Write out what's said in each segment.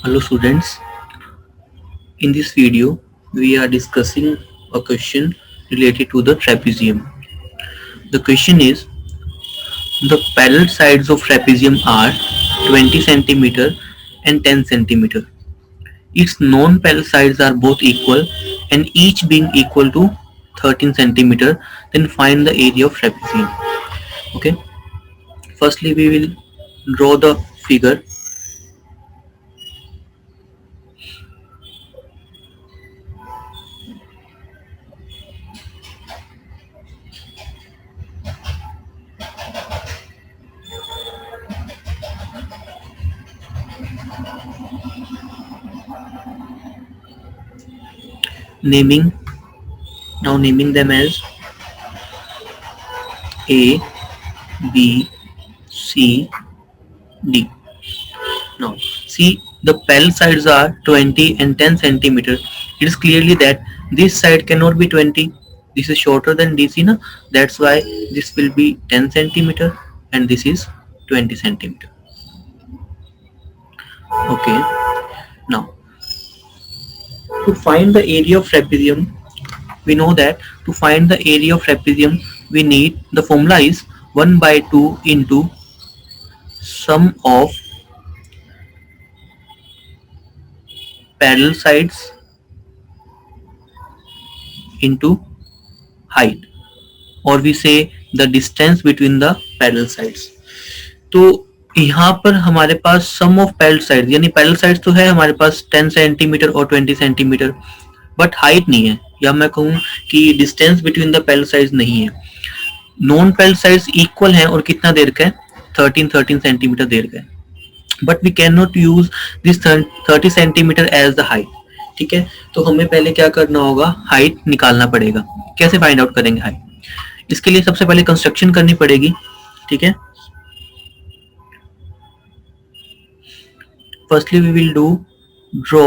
Hello students, in this video we are discussing a question related to the trapezium. The question is, the parallel sides of trapezium are 20 cm and 10 cm. Its non-parallel sides are both equal and each being equal to 13 cm. Then find the area of trapezium. Okay, firstly we will draw the figure. Naming naming them as A, B, C, D. Now, see the parallel sides are 20 and 10 centimeter. It is clearly that this side cannot be 20. This is shorter than DC, na? That's why this will be 10 centimeter and this is 20 centimeter. Okay. Now, to find the area of trapezium, we know that to find the area of trapezium, we need the formula is 1 by 2 into sum of parallel sides into height, or we say the distance between the parallel sides. तो यहाँ पर हमारे पास सम of parallel sides यानी parallel sides तो है हमारे पास 10 centimetre और 20 centimetre, but height नहीं है, या मैं कहूँ कि distance between the parallel sides नहीं है. नॉन पैरेलल साइड्स इक्वल हैं और कितना देर का है, 13 सेंटीमीटर देर का है, but we can not use this 30 centimetre as the height. ठीक है, तो हमें पहले क्या करना होगा, हाइट निकालना पड़ेगा. कैसे फाइंड आउट करेंगे हाइट? इसके लिए सबसे पहले कंस्ट्रक्शन करनी पड़ेगी. ठीक है, firstly we will do draw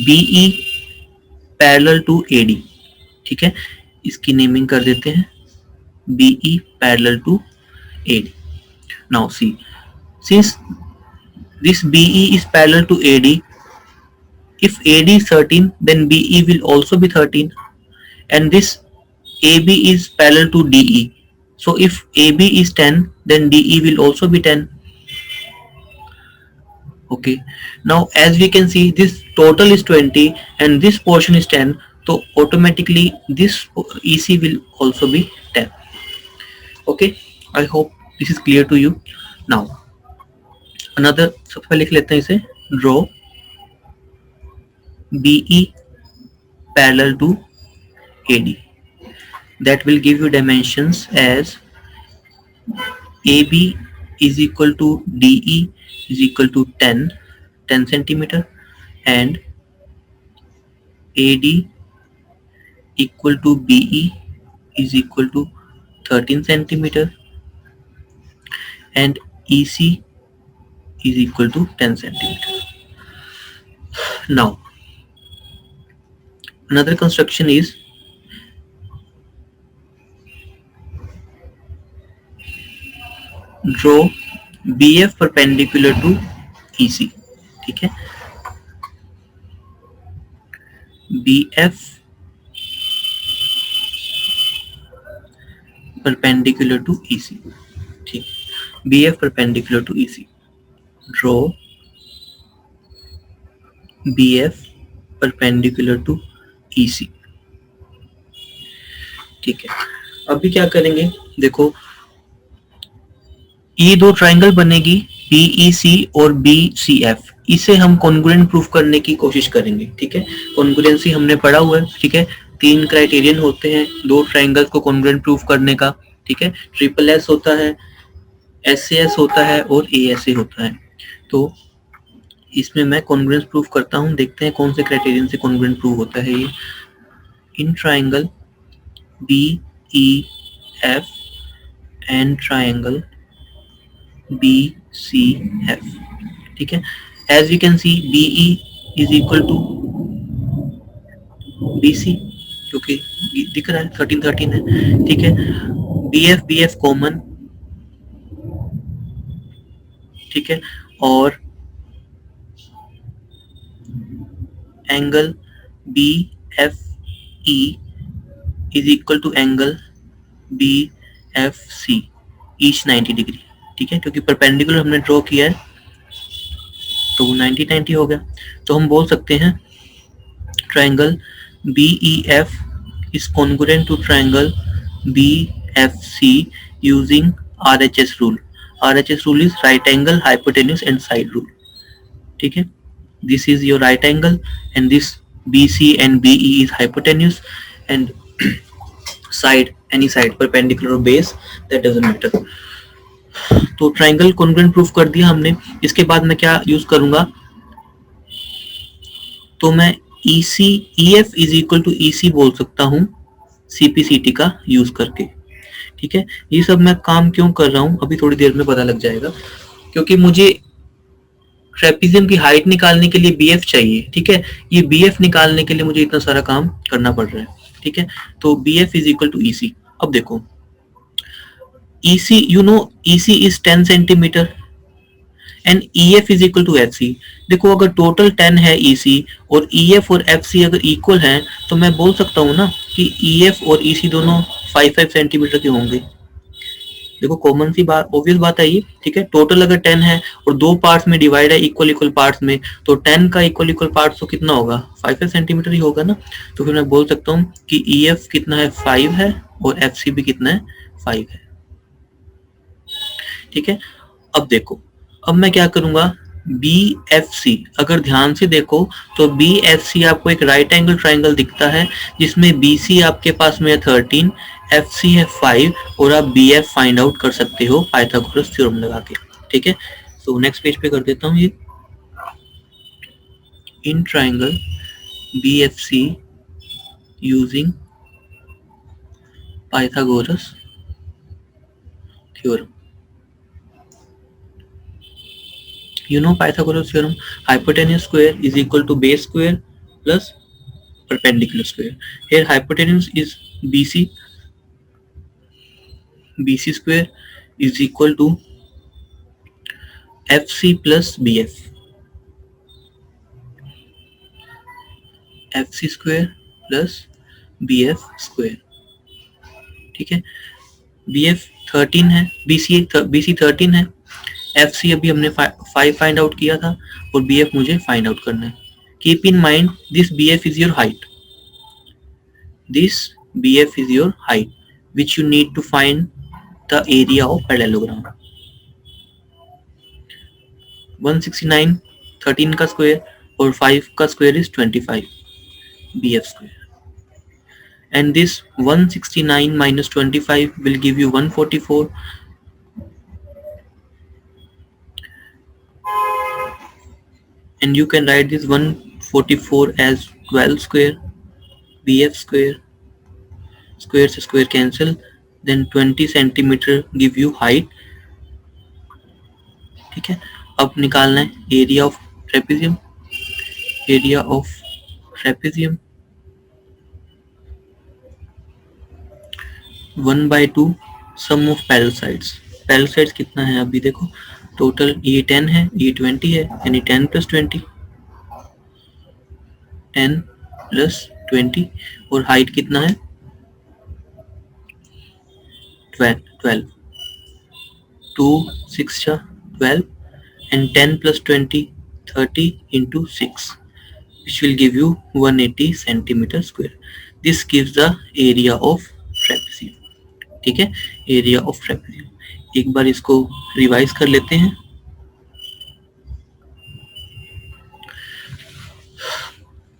BE parallel to AD. ठीक है, इसकी नेमिंग कर देते हैं BE parallel to AD. Now see, since this BE is parallel to AD, if AD is 13 then BE will also be 13, and this AB is parallel to DE, so if AB is 10 then DE will also be 10. Okay, now as we can see this total is 20 and this portion is 10, so automatically this EC will also be 10. Okay, I hope this is clear to you. Now another, सबसे पहले लिख लेते हैं इसे, draw BE parallel to AD. That will give you dimensions as AB is equal to DE is equal to 10 centimeter and AD equal to BE is equal to 13 centimeter and EC is equal to 10 centimeter. Now another construction is draw BF perpendicular to EC. ठीक है, BF perpendicular to EC. ठीक, BF perpendicular to EC. Draw BF perpendicular to EC. ठीक है, अभी क्या करेंगे, देखो ये दो ट्राइंगल बनेगी BEC और BCF, इसे हम कॉन्ग्रुएंट प्रूफ करने की कोशिश करेंगे. ठीक है, कॉन्ग्रुएंसी हमने पढ़ा हुआ है. ठीक है, 3 क्राइटेरियन होते हैं दो ट्राइंगल्स को कॉन्ग्रुएंट प्रूफ करने का. ठीक है, SSS होता है, SAS होता है और ASA होता है. तो इसमें मैं कॉन्ग्रुएंस प्रूफ करता हूं, देखते हैं कौन से क्राइटेरियन से कॉन्ग्रुएंट प्रूफ होता है. ये in triangle BEF and triangle BCF. ठीक है, as you can see BE is equal to BC, क्योंकि दिख रहा है 13 है. ठीक है, BF कॉमन. ठीक है, और angle B F E is equal to angle B F C each 90 degree, ठीक है, क्योंकि परपेंडिकुलर हमने ड्रॉ किया है तो 90-90 हो गया। तो हम बोल सकते हैं triangle B E F is congruent to triangle BFC using RHS rule. RHS rule is right angle, hypotenuse and side rule. ठीक है, this is your right angle and this BC and BE is hypotenuse and side, any side, perpendicular or base, that doesn't matter. तो triangle congruent proof कर दिया हमने। इसके बाद मैं क्या यूज करूंगा, तो मैं EC EF is equal to EC बोल सकता हूँ CPCT का यूज करके, ठीक है। ये सब मैं काम क्यों कर रहा हूँ अभी थोड़ी देर में पता लग जाएगा, क्योंकि मुझे ट्रेपेजियम की हाइट निकालने के लिए BF चाहिए, ठीक है। ये BF निकालने के लिए मुझे इतना सारा काम करना पड़ रहा है, ठीक है। तो BF is equal to EC। अब देखो EC, you know EC is 10 centimetre and EF is equal to FC। देखो अगर टोटल 10 है EC और EF और FC अगर इक्वल हैं तो मैं बोल सकता हूँ ना कि EF और EC दोनों 5-5 सेंटीमीटर के होंगे। देखो कॉमन सी बात, ऑब्वियस बात है ये, ठीक है। टोटल अगर 10 है और दो पार्ट्स में डिवाइड है इक्वल इक्वल पार्ट्स में, तो 10 का इक्वल इक्वल पार्ट्स तो कितना होगा, 5-5 सेंटीमीटर ही होगा ना। तो फिर मैं बोल सकता हूँ कि EF कितना है, 5 है और FC भी कितना है, 5 है, ठीक है। अब देखो, अब मैं क्या करूंगा, BFC, अगर ध्यान से देखो तो BFC आपको एक राइट एंगल ट्राइंगल दिखता है जिसमें BC आपके पास में है 13, FC है 5 और आप BF फाइंड आउट कर सकते हो पाइथागोरस थ्योरम लगा के, ठीक है। तो नेक्स्ट पेज पे कर देता हूँ ये, in triangle BFC using Pythagoras theorem. You know Pythagoras theorem, hypotenuse square is equal to base square plus perpendicular square. Here hypotenuse is BC, BC square is equal to FC plus BF, FC square plus BF square, ठीक है। BF 13 है, BC 13 है, FC अभी हमने 5 find out किया था और BF मुझे फाइंड आउट करना है। Keep in mind this BF is your height, this BF is your height which you need to find the area of parallelogram. 169 13 का स्क्वायर और 5 का square is 25 BF square, and this 169 minus 25 will give you 144, and you can write this 144 as 12 square BF square, square से square cancel, then 20 centimeter give you height, ठीक है। अब निकालना है area of trapezium, area of trapezium 1/2 sum of parallel sides. Parallel sides कितना है अभी देखो, टोटल ये 10 है, ये 20 है, यानी 10 + 20, 10 + 20 और हाइट कितना है 12, 2 6 12 and 10 + 20 30 into 6 which will give you 180 centimeter square. This gives the area of trapezium, ठीक है, एरिया ऑफ ट्रेपेजियम। एक बार इसको रिवाइज कर लेते हैं।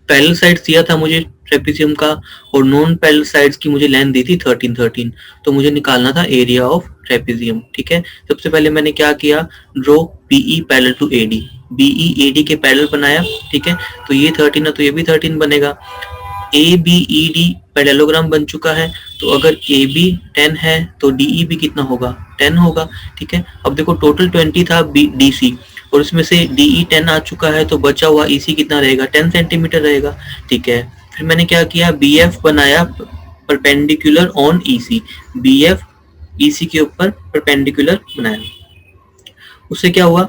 पैरेलल साइड्स दिया था मुझे ट्रेपेजियम का और नॉन पैरेलल साइड्स की मुझे लेंथ दी थी 13, तो मुझे निकालना था एरिया ऑफ ट्रेपेजियम, ठीक है। सबसे पहले मैंने क्या किया, draw BE parallel to AD, BE AD के पैरेलल बनाया, ठीक है। तो ये 13 है तो ये भी 13 बनेगा। ABED पैरेललोग्राम बन चुका है, तो अगर AB 10 है तो DE भी कितना होगा, 10 होगा, ठीक है। अब देखो टोटल 20 था DC और उसमें से DE 10 आ चुका है, तो बचा हुआ EC कितना रहेगा, 10 सेंटीमीटर रहेगा, ठीक है। फिर मैंने क्या किया, BF बनाया perpendicular on EC, BF EC के ऊपर परपेंडिकुलर बनाया। उससे क्या हुआ,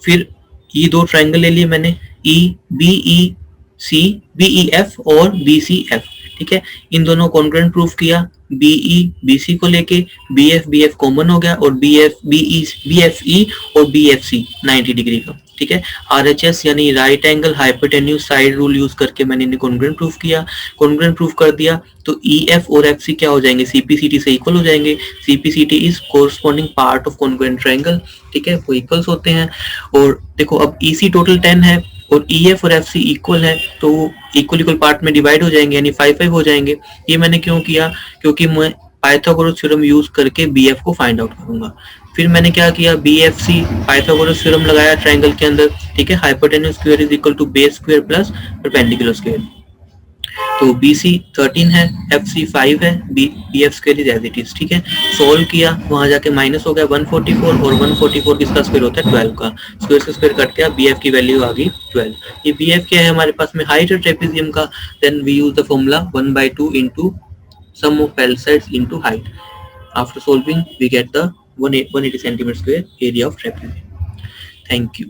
फिर ये दो ट्राइंगल ले लिए मैंने, BE सी BEF और BCF, ठीक है। इन दोनों कॉन्ग्रुएंट प्रूफ किया, BE BC को लेके, BF BF कॉमन हो गया और BFE और BFC 90 डिग्री का, ठीक है। RHS यानी right angle hypotenuse side rule use करके मैंने इन्हें कॉन्ग्रुएंट प्रूफ किया, कॉन्ग्रुएंट प्रूफ कर दिया तो EF और FC क्या हो जाएंगे, CPCT से इक्वल हो जाएंगे। CPCT is corresponding part of congruent triangle, ठीक है, वो इक्वल्स होते हैं। और देखो अब EC टोटल 10 है और EF और FC इक्वल है तो इक्वल इक्वल पार्ट में डिवाइड हो जाएंगे यानी 5 5 हो जाएंगे। ये मैंने क्यों किया, क्योंकि मैं पाइथागोरस थ्योरम यूज करके BF को फाइंड आउट करूंगा। फिर मैंने क्या किया, BFC पाइथागोरस थ्योरम लगाया ट्रायंगल के अंदर, ठीक है। Hypotenuse square is equal to base square plus perpendicular square. तो BC 13 है, FC 5 है, BF square is as it is, ठीक है। सोल्व किया, वहां जाके माइनस हो गया 144 और 144 किसका स्क्वायर होता है 12 का, स्क्वायर से स्क्वायर कट गया, BF की वैल्यू आ गई 12। ये BF क्या है हमारे पास में, हाइट है ट्रेपेजियम का, then we use the formula 1/2 into sum of parallel sides into height. After solving we get the 180 centimeter square area of trapezium. Thank you.